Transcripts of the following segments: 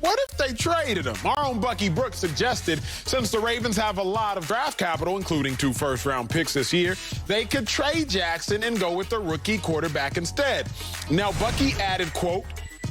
What if they traded him? Our own Bucky Brooks suggested since the Ravens have a lot of draft capital, including 2 first-round picks this year, they could trade Jackson and go with the rookie quarterback instead. Now, Bucky added, quote,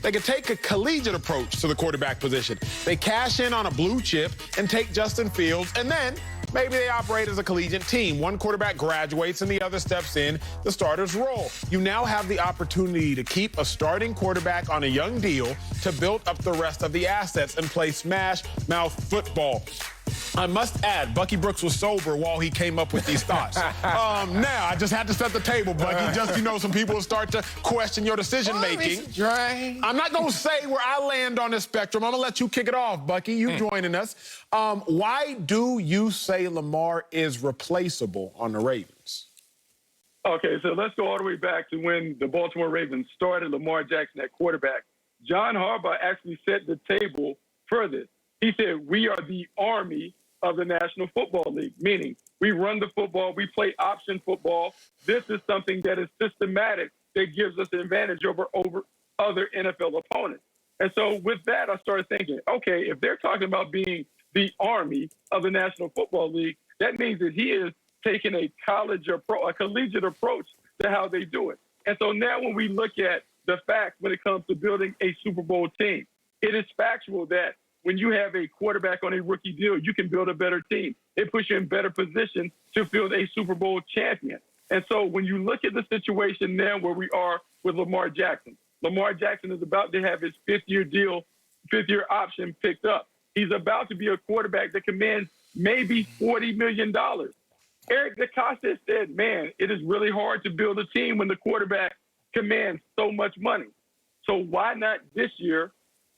they could take a collegiate approach to the quarterback position. They cash in on a blue chip and take Justin Fields, and then maybe they operate as a collegiate team. One quarterback graduates and the other steps in the starter's role. You now have the opportunity to keep a starting quarterback on a young deal to build up the rest of the assets and play smash-mouth football. I must add, Bucky Brooks was sober while he came up with these thoughts. Now, I just had to set the table, Bucky. Just, some people will start to question your decision-making. I'm not going to say where I land on this spectrum. I'm going to let you kick it off, Bucky. You joining us. Why do you say Lamar is replaceable on the Ravens? Okay, so let's go all the way back to when the Baltimore Ravens started Lamar Jackson at quarterback. John Harbaugh actually set the table for this. He said, we are the army of the National Football League, meaning we run the football, we play option football. This is something that is systematic that gives us an advantage over other NFL opponents. And so with that, I started thinking, okay, if they're talking about being the army of the National Football League, that means that he is taking a collegiate approach to how they do it. And so now when we look at the facts when it comes to building a Super Bowl team, it is factual that when you have a quarterback on a rookie deal, you can build a better team. It puts you in better position to field a Super Bowl champion. And so when you look at the situation now where we are with Lamar Jackson is about to have his fifth-year option picked up. He's about to be a quarterback that commands maybe $40 million. Eric DeCosta said, man, it is really hard to build a team when the quarterback commands so much money. So why not this year?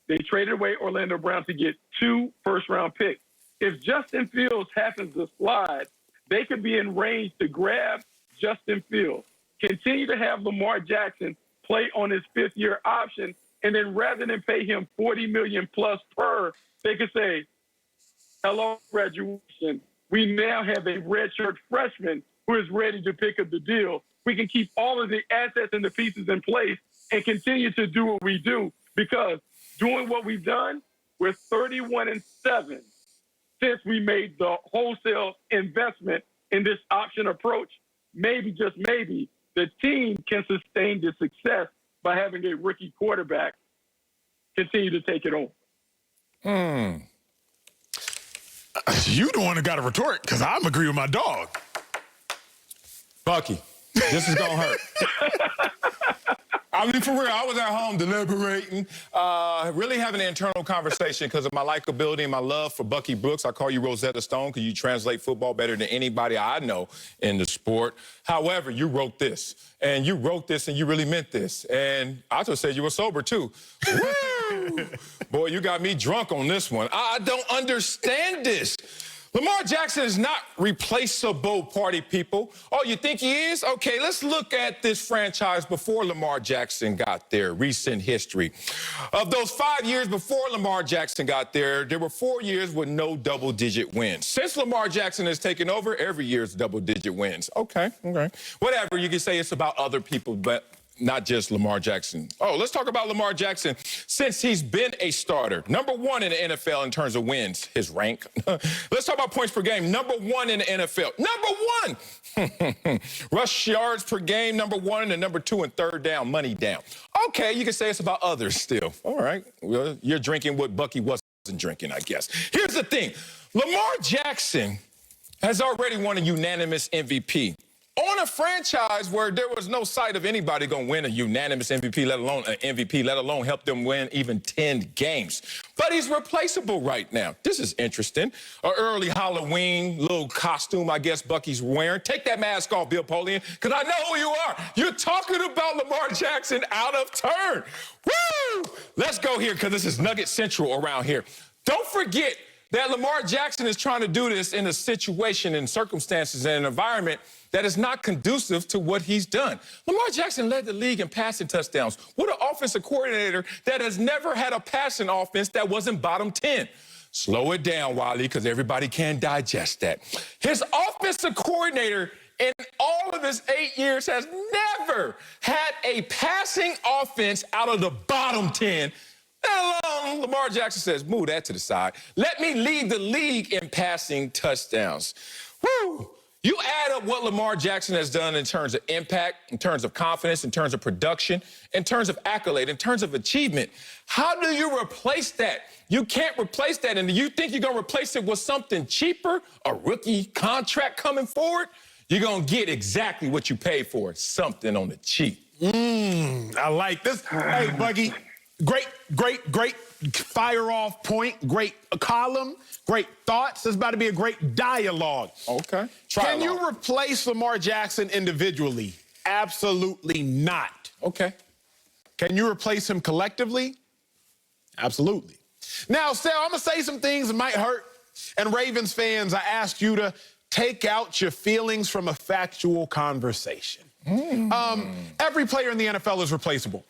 They traded away Orlando Brown to get 2 first-round picks. If Justin Fields happens to slide, they could be in range to grab Justin Fields, continue to have Lamar Jackson play on his 5th-year option, and then rather than pay him $40 million plus per, they could say, hello, graduation. We now have a redshirt freshman who is ready to pick up the deal. We can keep all of the assets and the pieces in place and continue to do what we do because doing what we've done, we're 31-7 since we made the wholesale investment in this option approach. Maybe, just maybe, the team can sustain the success by having a rookie quarterback continue to take it over. You the one that got a retort, because I'm agree with my dog. Bucky, this is going to hurt. I mean, for real, I was at home deliberating, really having an internal conversation because of my likability and my love for Bucky Brooks. I call you Rosetta Stone because you translate football better than anybody I know in the sport. However, you wrote this, and you really meant this. And I just said you were sober, too. Woo! Boy, you got me drunk on this one. I don't understand this. Lamar Jackson is not replaceable, party people. Oh, you think he is? Okay, let's look at this franchise before Lamar Jackson got there, recent history. Of those 5 years before Lamar Jackson got there, there were 4 years with no double-digit wins. Since Lamar Jackson has taken over, every year's double-digit wins. Okay. Whatever, you can say it's about other people, but not just Lamar Jackson. Oh, let's talk about Lamar Jackson since he's been a starter. #1 in the NFL in terms of wins, his rank. Let's talk about points per game. #1 in the NFL. #1! Rush yards per game, #1, and #2 in third down, money down. Okay, you can say it's about others still. All right, well, you're drinking what Bucky wasn't drinking, I guess. Here's the thing. Lamar Jackson has already won a unanimous MVP. On a franchise where there was no sight of anybody going to win a unanimous MVP, let alone help them win even 10 games. But he's replaceable right now. This is interesting. An early Halloween little costume, I guess, Bucky's wearing. Take that mask off, Bill Polian, because I know who you are. You're talking about Lamar Jackson out of turn. Woo! Let's go here, because this is Nugget Central around here. Don't forget that Lamar Jackson is trying to do this in a situation and circumstances and an environment that is not conducive to what he's done. Lamar Jackson led the league in passing touchdowns. What an offensive coordinator that has never had a passing offense that wasn't bottom 10. Slow it down, Wiley, because everybody can't digest that. His offensive coordinator in all of his 8 years has never had a passing offense out of the bottom 10, let alone Lamar Jackson says, move that to the side. Let me lead the league in passing touchdowns. Woo! You add up what Lamar Jackson has done in terms of impact, in terms of confidence, in terms of production, in terms of accolade, in terms of achievement. How do you replace that? You can't replace that. And you think you're going to replace it with something cheaper, a rookie contract coming forward? You're going to get exactly what you paid for, something on the cheap. I like this. Hey, Buggy, great fire off point, great column, great thoughts. This is about to be a great dialogue. Okay. Can you replace Lamar Jackson individually? Absolutely not. Okay. Can you replace him collectively? Absolutely. Now, Sal, I'm going to say some things that might hurt. And Ravens fans, I ask you to take out your feelings from a factual conversation. Every player in the NFL is replaceable.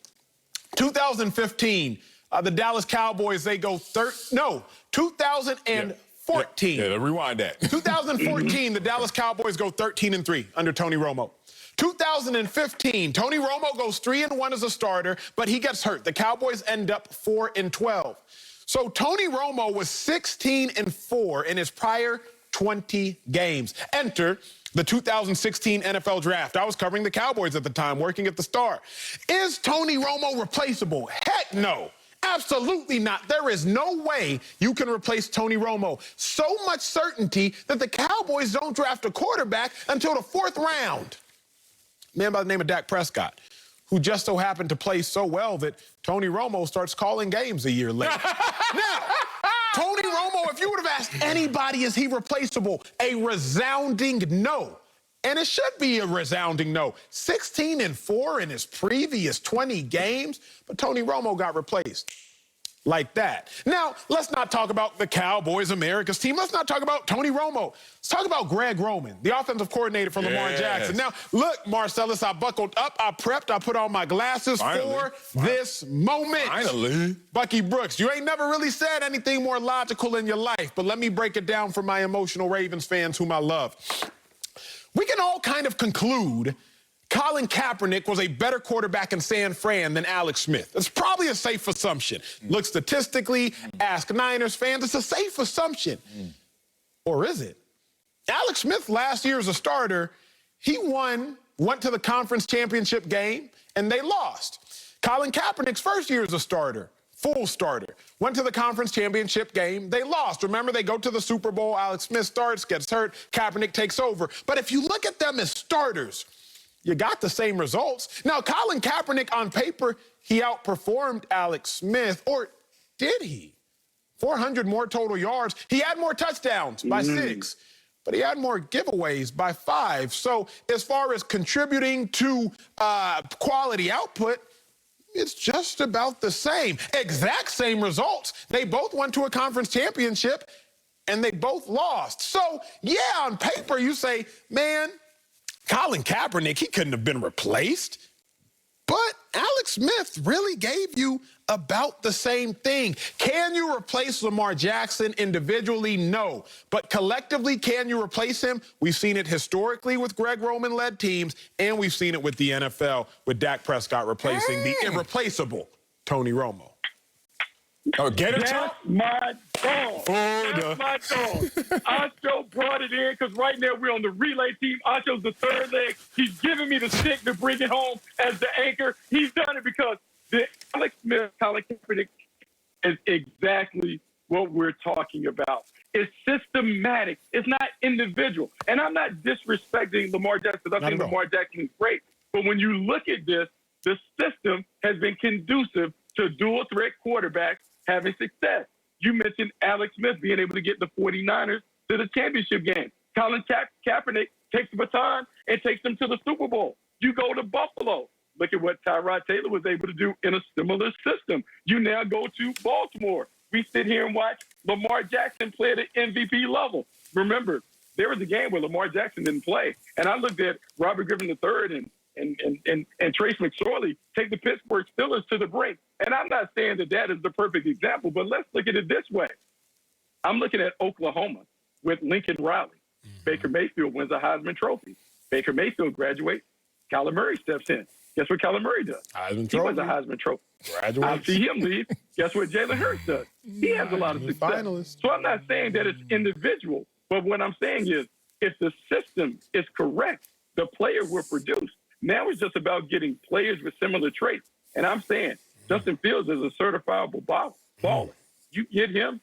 2015, the Dallas Cowboys, they go 2014. Yeah, rewind that. 2014, the Dallas Cowboys go 13-3 under Tony Romo. 2015, Tony Romo goes 3-1 as a starter, but he gets hurt. The Cowboys end up 4-12. So Tony Romo was 16-4 in his prior 20 games. Enter the 2016 NFL Draft. I was covering the Cowboys at the time, working at the Star. Is Tony Romo replaceable? Heck no. Absolutely not. There is no way you can replace Tony Romo. So much certainty that the Cowboys don't draft a quarterback until the 4th round. A man by the name of Dak Prescott, who just so happened to play so well that Tony Romo starts calling games a year later. Now, Tony Romo, if you would have asked anybody, is he replaceable? A resounding no. And it should be a resounding no. 16-4 in his previous 20 games, but Tony Romo got replaced like that. Now, let's not talk about the Cowboys, America's team. Let's not talk about Tony Romo. Let's talk about Greg Roman, the offensive coordinator for Lamar Jackson. Now, look, Marcellus, I buckled up, I prepped, I put on my glasses for this moment. Finally. Bucky Brooks, you ain't never really said anything more logical in your life, but let me break it down for my emotional Ravens fans whom I love. We can all kind of conclude Colin Kaepernick was a better quarterback in San Fran than Alex Smith. It's probably a safe assumption. Look statistically, ask Niners fans, it's a safe assumption. Or is it? Alex Smith last year as a starter, he went to the conference championship game, and they lost. Colin Kaepernick's first year as a starter, full starter, went to the conference championship game, they lost. Remember, they go to the Super Bowl, Alex Smith starts, gets hurt, Kaepernick takes over. But if you look at them as starters, you got the same results. Now, Colin Kaepernick, on paper, he outperformed Alex Smith, or did he? 400 more total yards. He had more touchdowns by 6, but he had more giveaways by 5. So as far as contributing to quality output, it's just about the same. Exact same results. They both went to a conference championship, and they both lost. So, yeah, on paper, you say, man, Colin Kaepernick, he couldn't have been replaced. But Alex Smith really gave you about the same thing. Can you replace Lamar Jackson individually? No. But collectively, can you replace him? We've seen it historically with Greg Roman-led teams, and we've seen it with the NFL with Dak Prescott replacing the irreplaceable Tony Romo. Oh, get it, That's my dog. That's my dog. Acho brought it in because right now we're on the relay team. Acho's the third leg. He's giving me the stick to bring it home as the anchor. He's done it because the Alex Smith, Colin Kaepernick is exactly what we're talking about. It's systematic. It's not individual. And I'm not disrespecting Lamar Jackson. I think Lamar Jackson is great. But when you look at this, the system has been conducive to dual threat quarterbacks having success. You mentioned Alex Smith being able to get the 49ers to the championship game. Colin Kaepernick takes the baton and takes them to the Super Bowl. You go to Buffalo. Look at what Tyrod Taylor was able to do in a similar system. You now go to Baltimore. We sit here and watch Lamar Jackson play at an MVP level. Remember, there was a game where Lamar Jackson didn't play. And I looked at Robert Griffin III and Trace McSorley take the Pittsburgh Steelers to the brink. And I'm not saying that is the perfect example, but let's look at it this way. I'm looking at Oklahoma with Lincoln Riley. Baker Mayfield wins a Heisman Trophy. Baker Mayfield graduates. Kyler Murray steps in. Guess what Kyler Murray does? Heisman He wins Trophy. a Heisman Trophy. I Graduates. see him leave. Guess what Jalen Hurts does? He has a lot of success. Finalist. So I'm not saying that it's individual, but what I'm saying is if the system is correct, the player will produce. Now it's just about getting players with similar traits. And I'm saying Justin Fields is a certifiable baller. You get him,